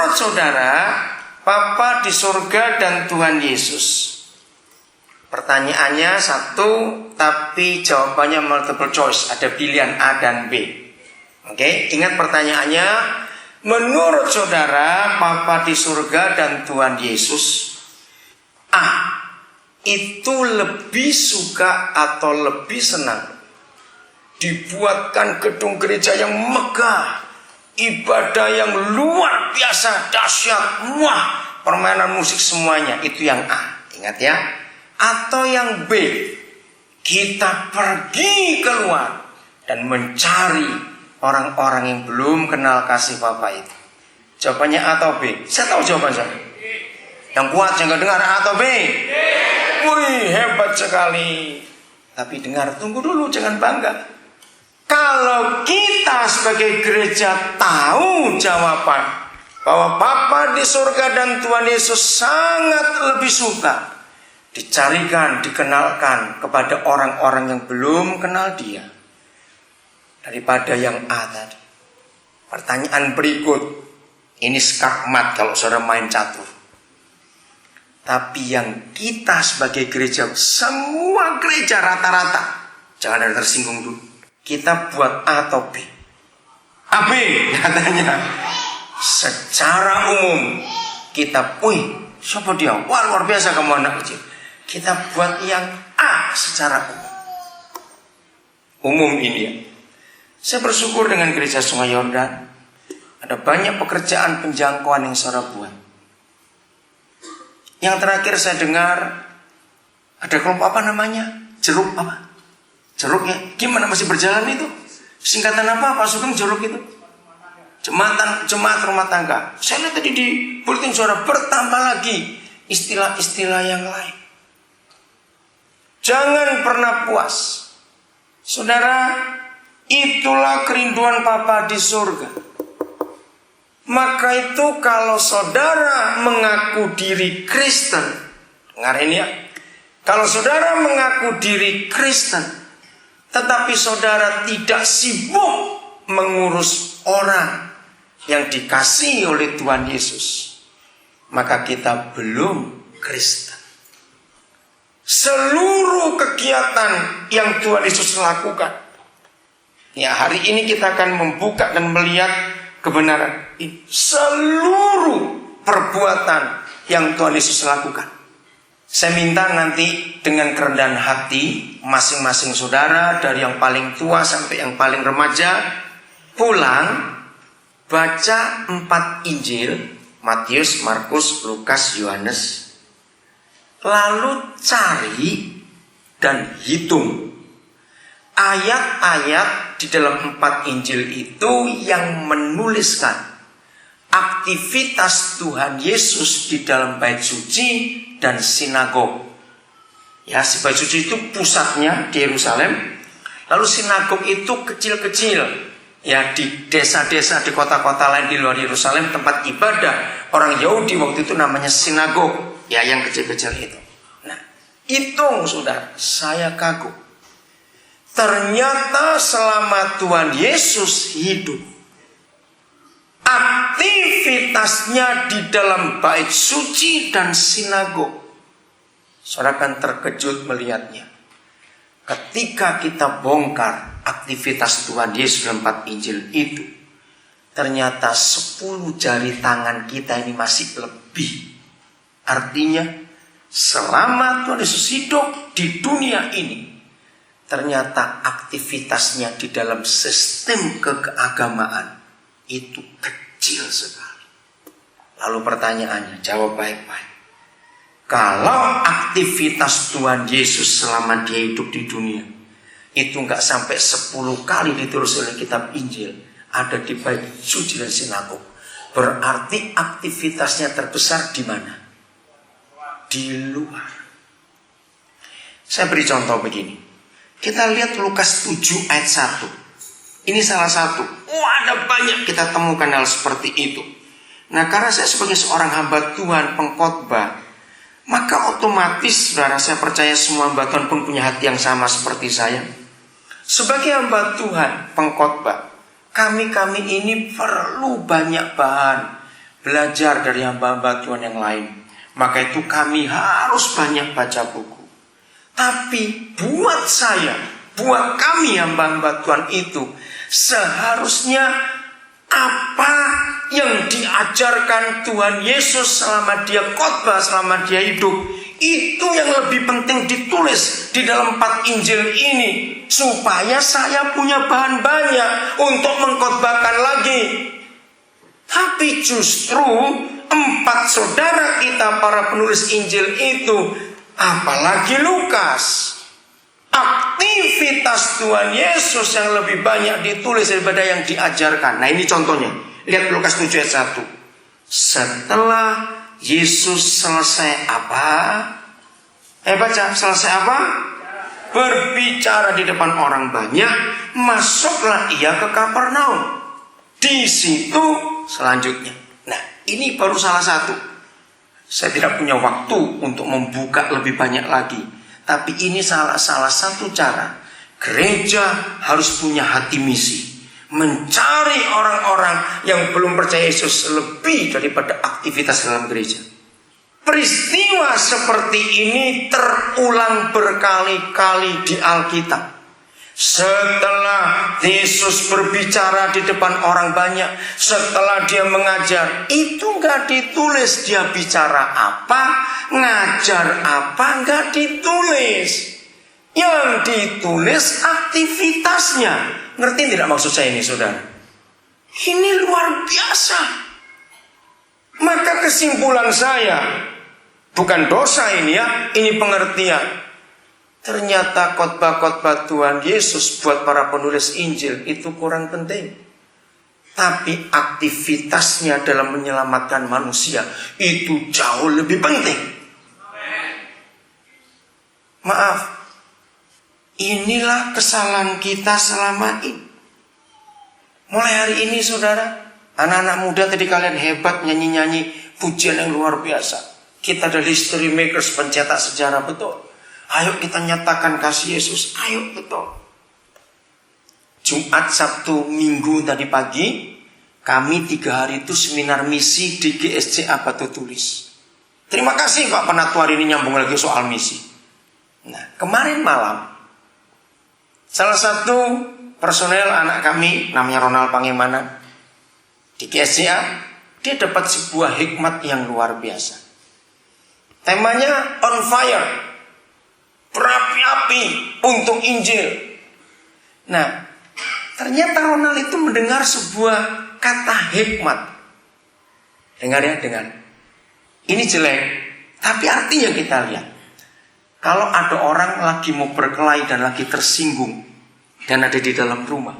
menurut saudara, Bapa di surga dan Tuhan Yesus. Pertanyaannya satu, tapi jawabannya multiple choice. Ada pilihan A dan B. Oke, ingat pertanyaannya. Menurut saudara, Bapa di surga dan Tuhan Yesus, A, itu lebih suka atau lebih senang dibuatkan gedung gereja yang megah, ibadah yang luar biasa, dahsyat, wah, permainan musik semuanya, itu yang A. Ingat ya. Atau yang B, kita pergi keluar dan mencari orang-orang yang belum kenal kasih Bapa itu. Jawabannya A atau B? Saya tahu jawaban saya. Yang kuat jangan dengar A atau B. Wih, hebat sekali. Tapi dengar, tunggu dulu, jangan bangga. Kalau kita sebagai gereja tahu jawaban bahwa Bapa di surga dan Tuhan Yesus sangat lebih suka dicarikan, dikenalkan kepada orang-orang yang belum kenal Dia daripada yang A tadi. Pertanyaan berikut, ini skakmat kalau saudara main catur. Tapi yang kita sebagai gereja, semua gereja rata-rata, jangan ada tersinggung dulu, kita buat A atau B? A, B katanya. Secara umum kita, siapa dia? Wah, luar biasa kamu anak kecil. Kita buat yang A secara umum. Umum ini ya. Saya bersyukur dengan gereja Sungai Yordan. Ada banyak pekerjaan penjangkauan yang saudara buat. Yang terakhir saya dengar ada kelompok apa namanya? Jeruk apa? Jeruk ya? Gimana masih berjalan itu? Singkatan apa Pak Sugeng jeruk itu? Jemaat rumah tangga. Saya lihat tadi di bulletin suara bertambah lagi istilah-istilah yang lain. Jangan pernah puas. Saudara, itulah kerinduan Bapa di surga. Maka itu kalau saudara mengaku diri Kristen, dengar ini ya. Kalau saudara mengaku diri Kristen, tetapi saudara tidak sibuk mengurus orang yang dikasihi oleh Tuhan Yesus, maka kita belum Kristen. Seluruh kegiatan yang Tuhan Yesus lakukan, ya hari ini kita akan membuka dan melihat kebenaran ini. Seluruh perbuatan yang Tuhan Yesus lakukan. Saya minta nanti dengan kerendahan hati masing-masing saudara, dari yang paling tua sampai yang paling remaja, pulang baca 4 Injil, Matius, Markus, Lukas, Yohanes. Lalu cari dan hitung ayat-ayat di dalam 4 Injil itu yang menuliskan aktivitas Tuhan Yesus di dalam bait suci dan sinagog. Ya, si bait suci itu pusatnya di Yerusalem. Lalu sinagog itu kecil-kecil, ya, di desa-desa, di kota-kota lain di luar Yerusalem, tempat ibadah orang Yahudi waktu itu namanya sinagog, ya, yang kecil-kecil itu. Nah, hitung saudara, saya kagum. Ternyata selama Tuhan Yesus hidup, aktivitasnya di dalam bait suci dan sinagog, saudara akan terkejut melihatnya. Ketika kita bongkar aktivitas Tuhan Yesus dalam 4 Injil itu, ternyata 10 jari tangan kita ini masih lebih. Artinya selama Tuhan Yesus hidup di dunia ini, ternyata aktivitasnya di dalam sistem keagamaan itu kecil sekali. Lalu pertanyaannya, jawab baik-baik. Kalau aktivitas Tuhan Yesus selama dia hidup di dunia itu nggak sampai 10 kali ditulis oleh kitab Injil, ada di bait suci dan sinagog, berarti aktivitasnya terbesar di mana? Di luar. Saya beri contoh begini. Kita lihat Lukas 7 ayat 1. Ini salah satu. Ada banyak kita temukan hal seperti itu. Nah, karena saya sebagai seorang hamba Tuhan, pengkhotbah, maka otomatis, saudara, saya percaya semua hamba Tuhan pun punya hati yang sama seperti saya. Sebagai hamba Tuhan, pengkhotbah, kami ini perlu banyak bahan, belajar dari hamba-hamba Tuhan yang lain. Maka itu kami harus banyak baca buku. Tapi buat saya, buat kami hamba-hamba Tuhan itu, seharusnya apa yang diajarkan Tuhan Yesus selama dia khotbah, selama dia hidup, itu yang lebih penting ditulis di dalam 4 Injil ini, supaya saya punya bahan banyak untuk mengkhotbahkan lagi. Tapi justru 4 saudara kita para penulis Injil itu, apalagi Lukas, aktivitas Tuhan Yesus yang lebih banyak ditulis daripada yang diajarkan. Nah, ini contohnya. Lihat Lukas 7 ayat 1. Setelah Yesus selesai apa? Baca, selesai apa? Berbicara di depan orang banyak, masuklah ia ke Kapernaum. Di situ selanjutnya. Nah, ini baru salah satu. Saya tidak punya waktu untuk membuka lebih banyak lagi. Tapi ini salah satu cara gereja harus punya hati misi, mencari orang-orang yang belum percaya Yesus lebih daripada aktivitas dalam gereja. Peristiwa seperti ini terulang berkali-kali di Alkitab. Setelah Yesus berbicara di depan orang banyak, setelah dia mengajar, itu gak ditulis dia bicara apa, ngajar apa, gak ditulis. Yang ditulis aktivitasnya. Ngerti tidak maksud saya ini, saudara? Ini luar biasa. Maka kesimpulan saya, bukan dosa ini ya, ini pengertian. Ternyata khotbah-khotbah Tuhan Yesus buat para penulis Injil itu kurang penting. Tapi aktivitasnya dalam menyelamatkan manusia itu jauh lebih penting. Maaf, inilah kesalahan kita selama ini. Mulai hari ini saudara, anak-anak muda tadi kalian hebat nyanyi-nyanyi pujian yang luar biasa. Kita adalah history makers, pencetak sejarah, betul. Ayo kita nyatakan kasih Yesus. Ayo, betul. Jumat, Sabtu, Minggu tadi pagi, kami 3 hari itu seminar misi di GSCA Batu Tulis. Terima kasih Pak Penatu hari ini nyambung lagi soal misi. Nah, kemarin malam salah satu personel anak kami namanya Ronald Pangemanan di GSCA, dia dapat sebuah hikmat yang luar biasa. Temanya on fire, berapi-api untuk Injil. Nah, ternyata Ronald itu mendengar sebuah kata hikmat. Dengar ya, dengar. Ini jelek, tapi artinya kita lihat. Kalau ada orang lagi mau berkelahi dan lagi tersinggung dan ada di dalam rumah,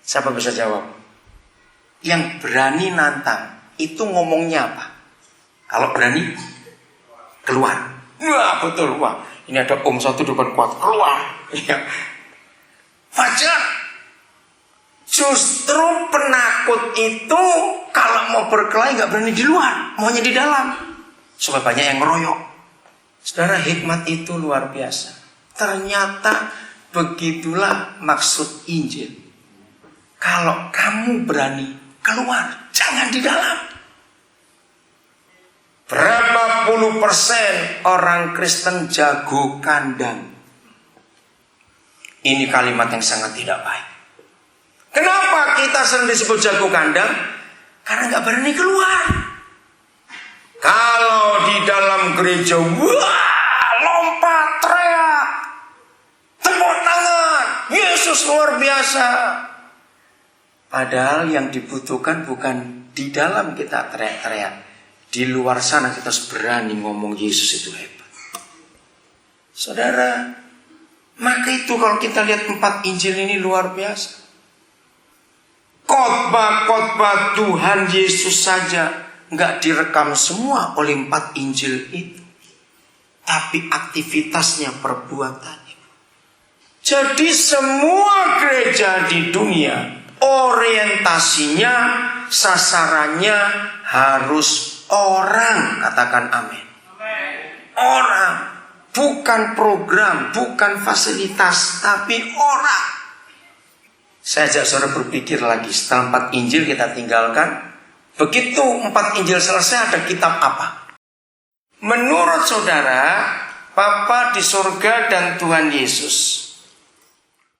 siapa bisa jawab? Yang berani nantang itu ngomongnya apa? Kalau berani keluar. Wah, betul, wah. Ini ada om satu depan kuat, keluar. Ya. Wajar. Justru penakut itu kalau mau berkelahi gak berani di luar, maunya di dalam, supaya banyak yang ngeroyok. Saudara, hikmat itu luar biasa. Ternyata begitulah maksud Injil. Kalau kamu berani keluar, jangan di dalam. Berapa puluh persen orang Kristen jago kandang? Ini kalimat yang sangat tidak baik. Kenapa kita sering disebut jago kandang? Karena gak berani keluar. Kalau di dalam gereja, wah, lompat, teriak, tepuk tangan, Yesus luar biasa. Padahal yang dibutuhkan bukan di dalam kita teriak-teriak. Di luar sana kita harus berani ngomong Yesus itu hebat. Saudara, maka itu kalau kita lihat 4 Injil ini luar biasa. Khotbah-khotbah Tuhan Yesus saja nggak direkam semua oleh 4 Injil itu. Tapi aktivitasnya, perbuatannya. Jadi semua gereja di dunia orientasinya, sasarannya harus orang, katakan amin. Orang, bukan program, bukan fasilitas, tapi orang. Saya ajak saudara berpikir lagi, setelah 4 Injil kita tinggalkan, Begitu 4 Injil selesai, ada kitab apa? Menurut saudara, Bapa di surga dan Tuhan Yesus.